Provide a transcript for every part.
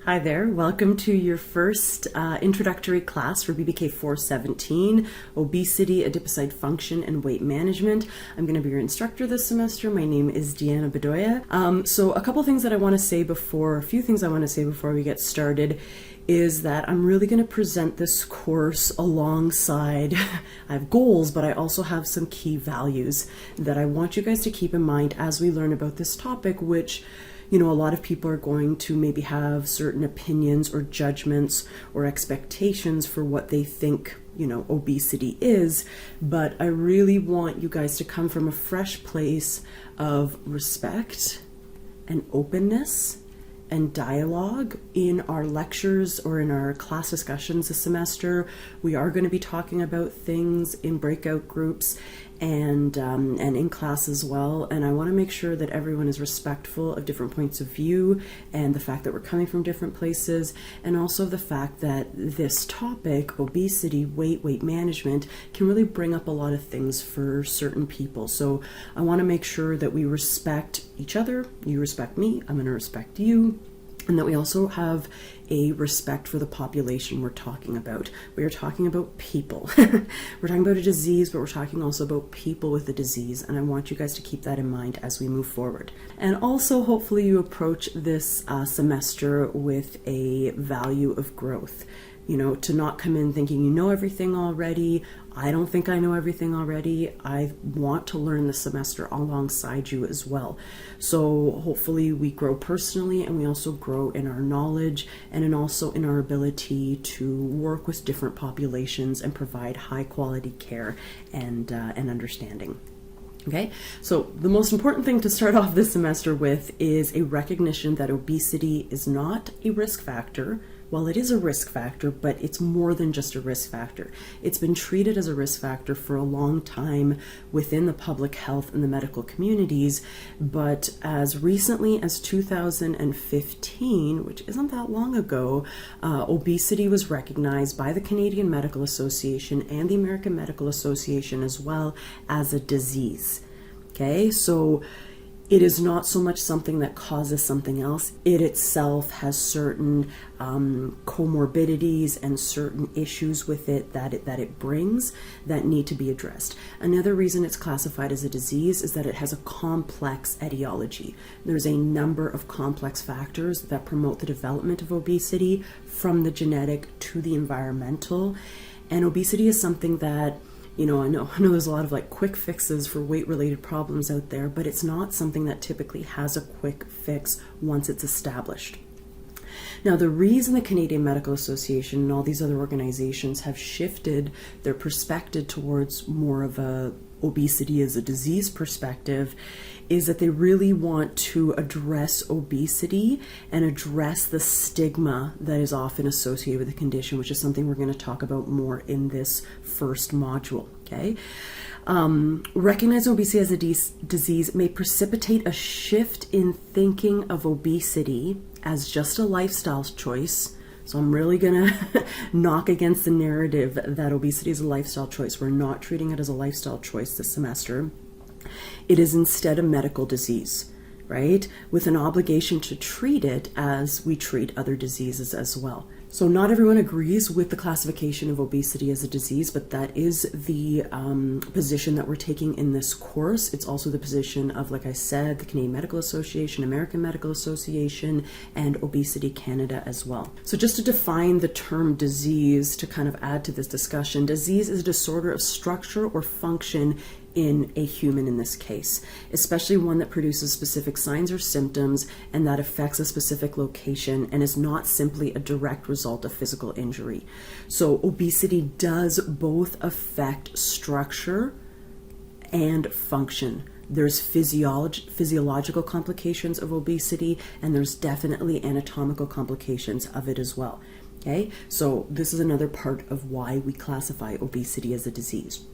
Hi there, welcome to your first introductory class for BBK 417, Obesity, Adipocyte Function, and Weight Management. I'm going to be your instructor this semester. My name is Deanna Bedoya. So a few things I want to say before we get started is that I'm really going to present this course alongside, I have goals, but I also have some key values that I want you guys to keep in mind as we learn about this topic, which a lot of people are going to maybe have certain opinions or judgments or expectations for what they think, obesity is. But I really want you guys to come from a fresh place of respect and openness and dialogue in our lectures or in our class discussions this semester. We are going to be talking about things in breakout groups and in class as well. And I want to make sure that everyone is respectful of different points of view and the fact that we're coming from different places, and also the fact that this topic, obesity, weight management, can really bring up a lot of things for certain people. So I want to make sure that we respect each other. You respect me, I'm going to respect you. And that we also have a respect for the population we're talking about. We are talking about people. We're talking about a disease, but we're talking also about people with a disease. And I want you guys to keep that in mind as we move forward. And also, hopefully you approach this semester with a value of growth. To not come in thinking you know everything already. I don't think I know everything already. I want to learn this semester alongside you as well. So hopefully we grow personally, and we also grow in our knowledge and also in our ability to work with different populations and provide high quality care and understanding. Okay, so the most important thing to start off this semester with is a recognition that obesity is not a risk factor. Well, it is a risk factor, but it's more than just a risk factor. It's been treated as a risk factor for a long time within the public health and the medical communities, but as recently as 2015, which isn't that long ago, obesity was recognized by the Canadian Medical Association and the American Medical Association as well as a disease. Okay, so it is not so much something that causes something else. It itself has certain comorbidities and certain issues with it that it brings that need to be addressed. Another reason it's classified as a disease is that it has a complex etiology. There's a number of complex factors that promote the development of obesity, from the genetic to the environmental. And obesity is something that I know there's a lot of quick fixes for weight-related problems out there, but it's not something that typically has a quick fix once it's established. Now, the reason the Canadian Medical Association and all these other organizations have shifted their perspective towards more of a obesity as a disease perspective is that they really want to address obesity and address the stigma that is often associated with the condition, which is something we're going to talk about more in this first module. Okay. Recognizing obesity as a disease may precipitate a shift in thinking of obesity as just a lifestyle choice. So I'm really going to knock against the narrative that obesity is a lifestyle choice. We're not treating it as a lifestyle choice this semester. It is instead a medical disease, right? With an obligation to treat it as we treat other diseases as well. So not everyone agrees with the classification of obesity as a disease, but that is the position that we're taking in this course. It's also the position of, like I said, the Canadian Medical Association, American Medical Association, and Obesity Canada as well. So just to define the term disease, to kind of add to this discussion, disease is a disorder of structure or function in a human in this case, especially one that produces specific signs or symptoms and that affects a specific location and is not simply a direct result of physical injury. So obesity does both affect structure and function. There's physiological complications of obesity, and there's definitely anatomical complications of it as well. Okay, so this is another part of why we classify obesity as a disease.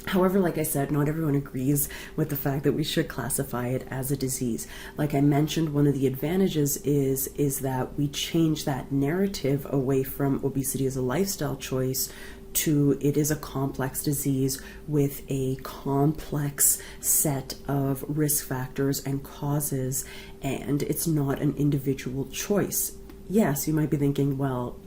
However, like I said, not everyone agrees with the fact that we should classify it as a disease. Like I mentioned, one of the advantages is that we change that narrative away from obesity as a lifestyle choice to it is a complex disease with a complex set of risk factors and causes, and it's not an individual choice. yes, you might be thinking, well,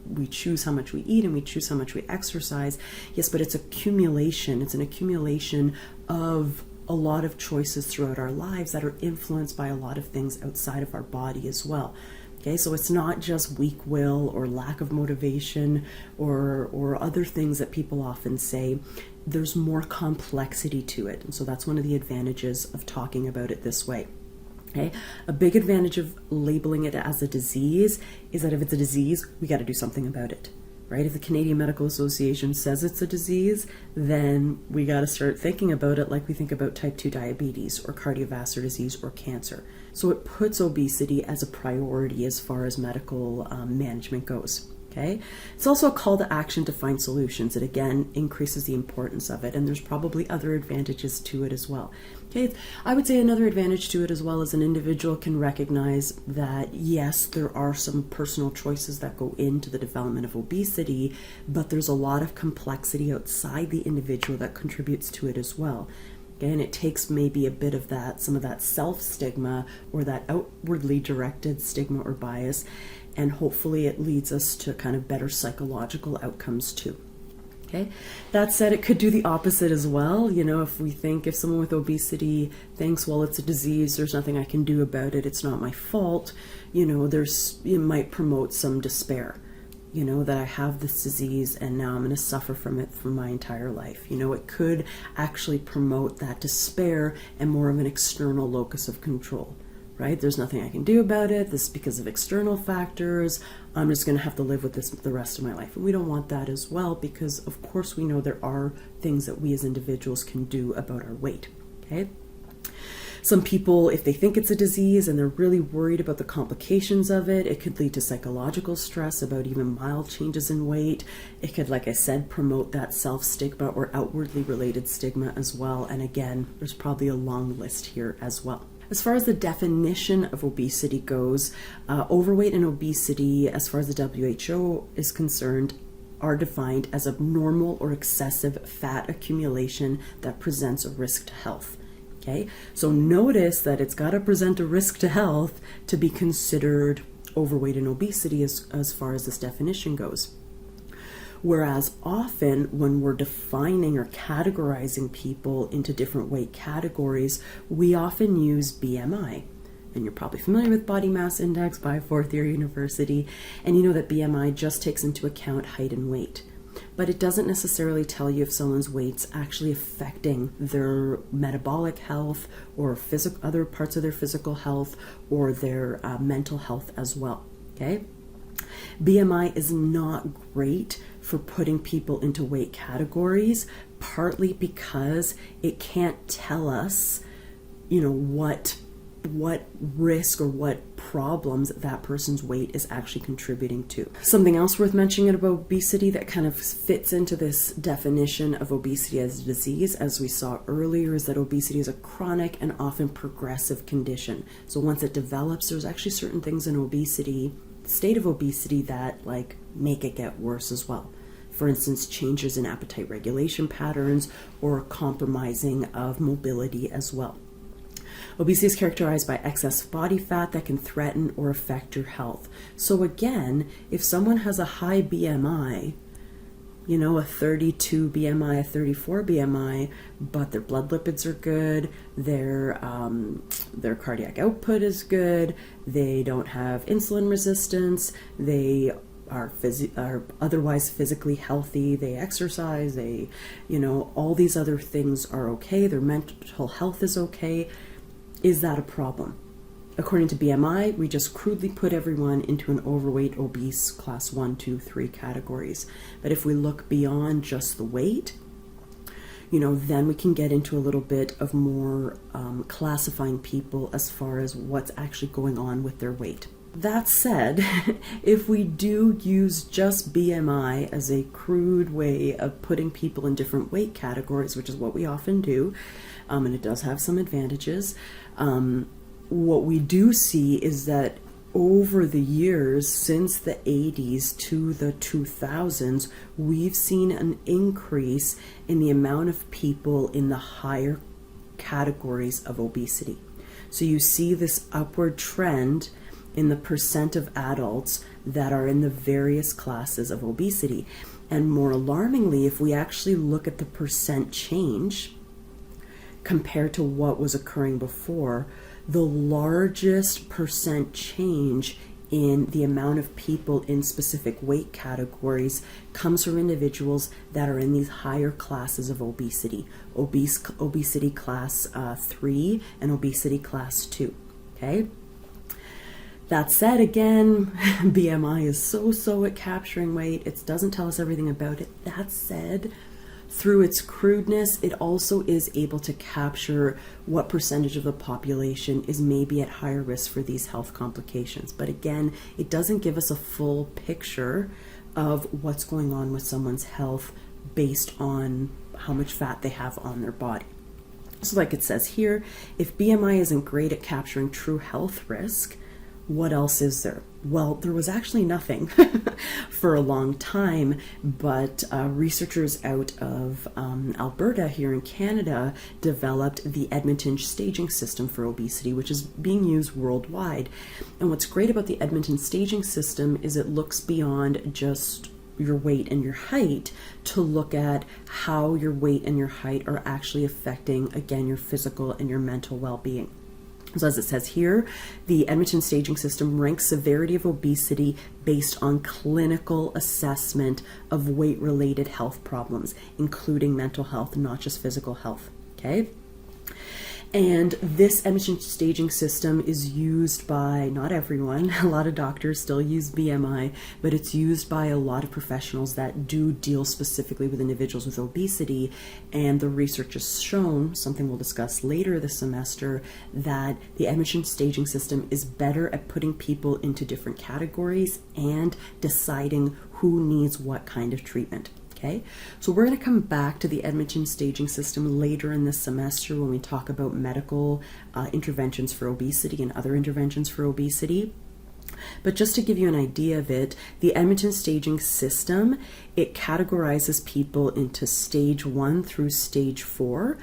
we choose how much we eat and we choose how much we exercise. Yes, but it's accumulation. It's an accumulation of a lot of choices throughout our lives that are influenced by a lot of things outside of our body as well. Okay, so it's not just weak will or lack of motivation or other things that people often say. There's more complexity to it. And so that's one of the advantages of talking about it this way. Okay, a big advantage of labeling it as a disease is that if it's a disease, we got to do something about it. Right? If the Canadian Medical Association says it's a disease, then we got to start thinking about it like we think about type 2 diabetes or cardiovascular disease or cancer. So it puts obesity as a priority as far as medical management goes. Okay. It's also a call to action to find solutions. It again increases the importance of it, and there's probably other advantages to it as well. Okay. I would say another advantage to it as well is an individual can recognize that yes, there are some personal choices that go into the development of obesity, but there's a lot of complexity outside the individual that contributes to it as well. And it takes maybe a bit of that, some of that self-stigma or that outwardly directed stigma or bias, and hopefully it leads us to kind of better psychological outcomes too. Okay. That said, it could do the opposite as well. If someone with obesity thinks, well, it's a disease, there's nothing I can do about it, it's not my fault, it might promote some despair. That I have this disease and now I'm going to suffer from it for my entire life. It could actually promote that despair and more of an external locus of control, right? There's nothing I can do about it. This is because of external factors. I'm just going to have to live with this the rest of my life. And we don't want that as well, because of course we know there are things that we as individuals can do about our weight, okay? Some people, if they think it's a disease and they're really worried about the complications of it, it could lead to psychological stress about even mild changes in weight. It could, like I said, promote that self-stigma or outwardly related stigma as well. And again, there's probably a long list here as well. As far as the definition of obesity goes, overweight and obesity, as far as the WHO is concerned, are defined as abnormal or excessive fat accumulation that presents a risk to health. Okay, so notice that it's got to present a risk to health to be considered overweight and obesity as far as this definition goes. Whereas often when we're defining or categorizing people into different weight categories, we often use BMI. And you're probably familiar with body mass index by fourth year university, and you know that BMI just takes into account height and weight. But it doesn't necessarily tell you if someone's weight's actually affecting their metabolic health or other parts of their physical health or their mental health as well, okay? BMI is not great for putting people into weight categories, partly because it can't tell us, what risk or what problems that person's weight is actually contributing to. Something else worth mentioning about obesity that kind of fits into this definition of obesity as a disease, as we saw earlier, is that obesity is a chronic and often progressive condition. So once it develops, there's actually certain things in obesity, state of obesity, that make it get worse as well. For instance, changes in appetite regulation patterns or compromising of mobility as well. Obesity is characterized by excess body fat that can threaten or affect your health. So again, if someone has a high BMI, a 32 BMI, a 34 BMI, but their blood lipids are good, their cardiac output is good, they don't have insulin resistance, they are otherwise physically healthy, they exercise, all these other things are okay, their mental health is okay. Is that a problem? According to BMI, we just crudely put everyone into an overweight, obese, class 1, 2, 3 categories. But if we look beyond just the weight, then we can get into a little bit of more classifying people as far as what's actually going on with their weight. That said, if we do use just BMI as a crude way of putting people in different weight categories, which is what we often do, and it does have some advantages, what we do see is that over the years, since the 80s to the 2000s, we've seen an increase in the amount of people in the higher categories of obesity. So you see this upward trend in the percent of adults that are in the various classes of obesity. And more alarmingly, if we actually look at the percent change compared to what was occurring before, the largest percent change in the amount of people in specific weight categories comes from individuals that are in these higher classes of obesity, obesity class 3 and obesity class 2, okay? That said, again, BMI is so at capturing weight. It doesn't tell us everything about it. That said, through its crudeness, it also is able to capture what percentage of the population is maybe at higher risk for these health complications. But again, it doesn't give us a full picture of what's going on with someone's health based on how much fat they have on their body. So like it says here, if BMI isn't great at capturing true health risk, what else is there? Well, there was actually nothing for a long time, but researchers out of Alberta here in Canada developed the Edmonton staging system for obesity, which is being used worldwide. And what's great about the Edmonton staging system is it looks beyond just your weight and your height to look at how your weight and your height are actually affecting, again, your physical and your mental well-being. So as it says here, the Edmonton staging system ranks severity of obesity based on clinical assessment of weight-related health problems, including mental health, not just physical health, okay? And this Edmonton staging system is used by not everyone. A lot of doctors still use BMI, but it's used by a lot of professionals that do deal specifically with individuals with obesity. And the research has shown, something we'll discuss later this semester, that the Edmonton staging system is better at putting people into different categories and deciding who needs what kind of treatment. Okay, so we're going to come back to the Edmonton staging system later in this semester when we talk about medical interventions for obesity and other interventions for obesity. But just to give you an idea of it, the Edmonton staging system, it categorizes people into stage 1 through stage 4.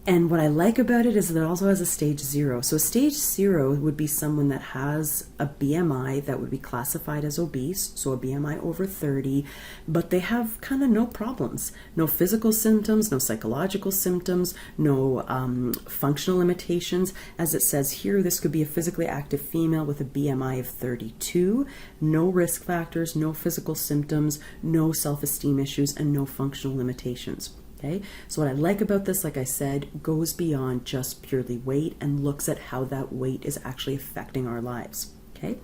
And what I like about it is that it also has a stage 0. So stage 0 would be someone that has a BMI that would be classified as obese, so a BMI over 30, but they have kind of no problems, no physical symptoms, no psychological symptoms, no functional limitations. As it says here, this could be a physically active female with a BMI of 32, no risk factors, no physical symptoms, no self-esteem issues, and no functional limitations. Okay, so what I like about this, like I said, goes beyond just purely weight and looks at how that weight is actually affecting our lives. Okay,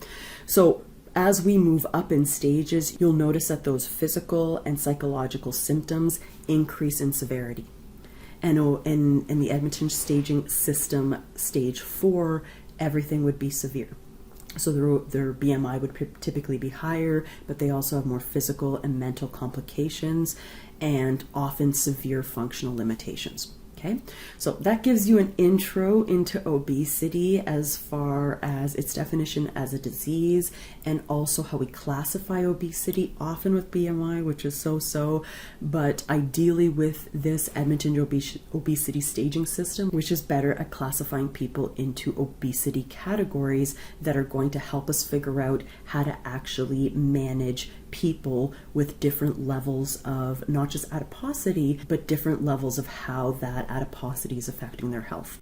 so as we move up in stages, you'll notice that those physical and psychological symptoms increase in severity. And in the Edmonton staging system, stage 4, everything would be severe. So their BMI would typically be higher, but they also have more physical and mental complications and often severe functional limitations. Okay, so that gives you an intro into obesity as far as its definition as a disease and also how we classify obesity, often with BMI, which is so-so, but ideally with this Edmonton obesity staging system, which is better at classifying people into obesity categories that are going to help us figure out how to actually manage people with different levels of not just adiposity, but different levels of how that adiposity is affecting their health.